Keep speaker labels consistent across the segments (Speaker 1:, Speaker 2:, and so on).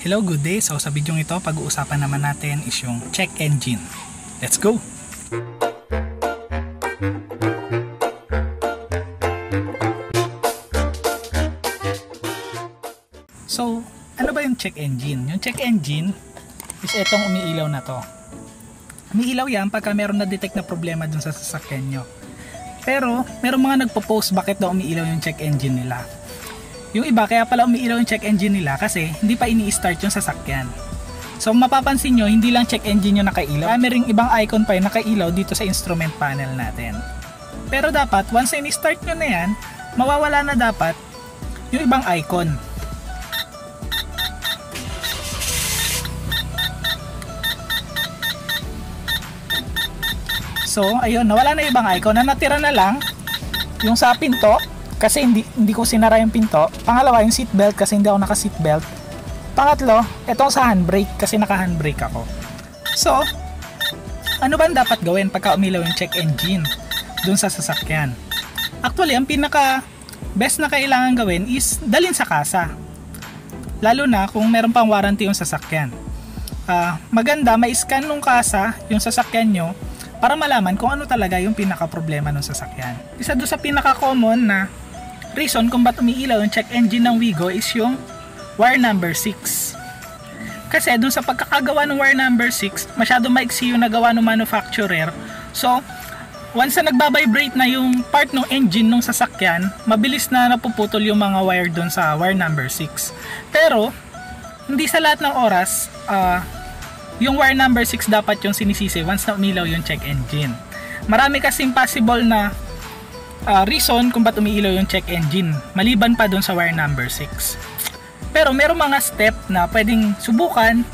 Speaker 1: Hello, good day. So sa video ito, pag-uusapan naman natin is yung check engine. Let's go! So, ano ba yung check engine? Yung check engine is itong umiilaw na to. Umiilaw yan pagka meron na-detect na problema dun sa sasakyan nyo. Pero, meron mga nagpo-post bakit daw umiilaw yung check engine nila. Yung iba, kaya pala umiilaw yung check engine nila kasi hindi pa ini-start yung sasakyan. So mapapansin nyo, hindi lang check engine yung nakailaw. Marami ring ibang icon pa yung nakailaw dito sa instrument panel natin. Pero dapat, once na ini-start nyo na yan, mawawala na dapat yung ibang icon. So ayun, nawala na yung ibang icon. Na natira na lang yung sa pinto. Kasi hindi ko sinara yung pinto. Pangalawa, yung seatbelt kasi hindi ako naka-seatbelt. Pangatlo, itong sa handbrake kasi naka-handbrake ako. So, ano ba dapat gawin pagka umilaw yung check engine dun sa sasakyan? Actually, ang pinaka best na kailangan gawin is dalhin sa kasa. Lalo na kung meron pang warranty yung sasakyan. Maganda, ma-scan nung kasa yung sasakyan nyo para malaman kung ano talaga yung pinaka-problema ng sasakyan. Isa doon sa pinaka-common na reason kung ba't umiilaw yung check engine ng Wigo is yung wire number 6. Kasi dun sa pagkakagawa ng wire number 6, masyado maiksi yung nagawa ng manufacturer. So, once na nagbabibrate na yung part ng engine ng sasakyan, mabilis na napuputol yung mga wire dun sa wire number 6. Pero, hindi sa lahat ng oras, yung wire number 6 dapat yung sinisisi once na umilaw yung check engine. Marami kasing possible na reason kung ba't umiilaw yung check engine maliban pa dun sa wire number 6. Pero meron mga step na pwedeng subukan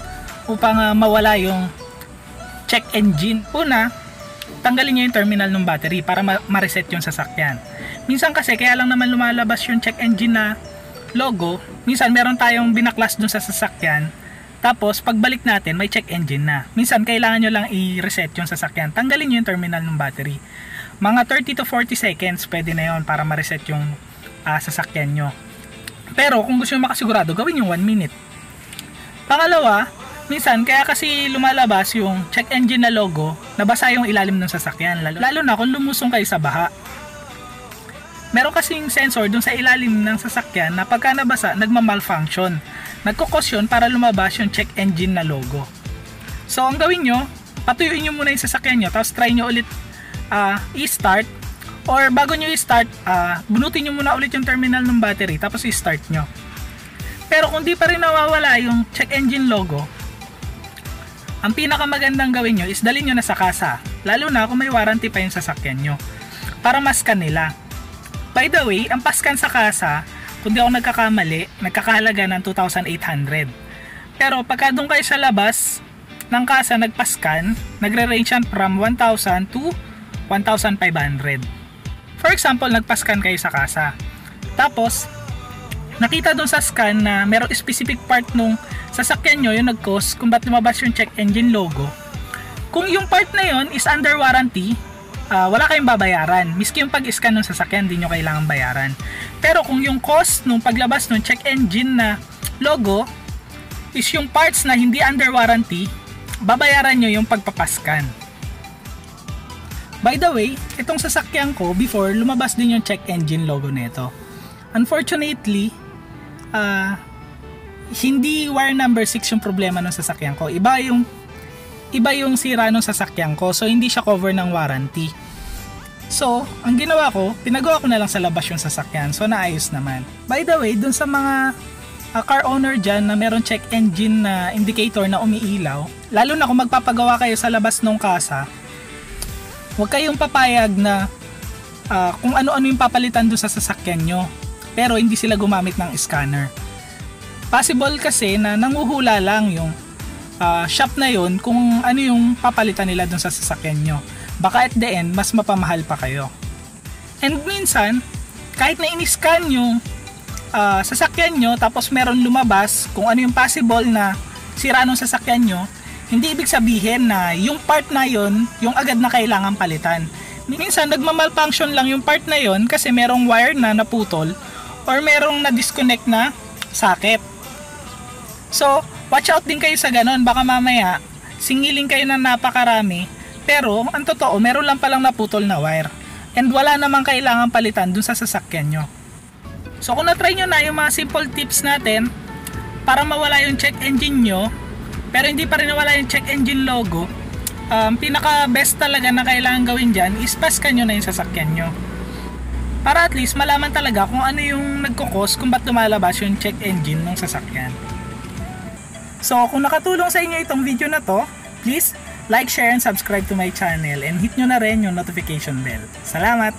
Speaker 1: upang mawala yung check engine. Una, tanggalin nyo yung terminal ng battery para ma-reset yung sasakyan. Minsan kasi kaya lang naman lumalabas yung check engine na logo, minsan meron tayong binaklas dun sa sasakyan, tapos pagbalik natin may check engine na. Minsan kailangan nyo lang i-reset yung sasakyan, tanggalin nyo yung terminal ng battery. Mga 30 to 40 seconds pwede na yon para ma-reset yung sasakyan nyo. Pero kung gusto nyo makasigurado, gawin yung 1 minute. Pangalawa, minsan kaya kasi lumalabas yung check engine na logo, nabasa yung ilalim ng sasakyan, lalo na kung lumusong kayo sa baha. Meron kasing sensor dun sa ilalim ng sasakyan na pagka nabasa, nagma-malfunction. Nagkukos yun para lumabas yung check engine na logo. So ang gawin nyo, patuyuin nyo muna yung sasakyan nyo, tapos try nyo ulit i-start, or bago nyo i-start, bunutin nyo muna ulit yung terminal ng battery tapos i-start nyo. Pero kung di pa rin nawawala yung check engine logo, ang pinakamagandang gawin nyo is dalhin nyo na sa kasa, lalo na kung may warranty pa yung sasakyan nyo, para mascan nila. By the way, ang pascan sa kasa, kung di ako nagkakamali, nagkakahalaga ng 2,800. Pero pagka doon kayo sa labas ng kasa nagpascan, nagre-range yan from 1,000 to 1,500. For example, nagpa-scan kayo sa kasa. Tapos, nakita doon sa scan na merong specific part nung sasakyan nyo yung nag-cause kung ba't lumabas yung check engine logo. Kung yung part na yon is under warranty, wala kayong babayaran. Miski yung pag-scan ng sasakyan, hindi nyo kailangan bayaran. Pero kung yung cost nung paglabas ng check engine na logo is yung parts na hindi under warranty, babayaran nyo yung pagpapascan. By the way, itong sasakyan ko, before, lumabas din yung check engine logo nito. Unfortunately, hindi wire number 6 yung problema ng sasakyan ko. Iba yung sira ng sasakyan ko, so hindi siya cover ng warranty. So, ang ginawa ko, pinagawa ko na lang sa labas yung sasakyan, so naayos naman. By the way, dun sa mga car owner dyan na meron check engine na indicator na umiilaw, lalo na kung magpapagawa kayo sa labas ng kasa, huwag kayong papayag na kung ano-ano yung papalitan doon sa sasakyan nyo, pero hindi sila gumamit ng scanner. Possible kasi na nanguhula lang yung shop na yun kung ano yung papalitan nila doon sa sasakyan nyo. Baka at the end, mas mapamahal pa kayo. And minsan, kahit na in-scan yung sasakyan nyo, tapos meron lumabas kung ano yung possible na sira ng sasakyan nyo, hindi ibig sabihin na yung part na yon yung agad na kailangan palitan. Minsan nagma-malfunction lang yung part na yon kasi merong wire na naputol or merong na-disconnect na socket. So, watch out din kayo sa ganon. Baka mamaya, singiling kayo ng napakarami. Pero, ang totoo, meron lang palang naputol na wire. And wala namang kailangan palitan dun sa sasakyan nyo. So, kung na-try nyo na yung mga simple tips natin para mawala yung check engine nyo, pero hindi pa rin nawala yung check engine logo, pinaka best talaga na kailangan gawin dyan is paskan nyo na yung sasakyan nyo. Para at least malaman talaga kung ano yung nagkukos kung ba't lumalabas yung check engine ng sasakyan. So, kung nakatulong sa inyo itong video na to, please like, share, and subscribe to my channel and hit nyo na rin yung notification bell. Salamat!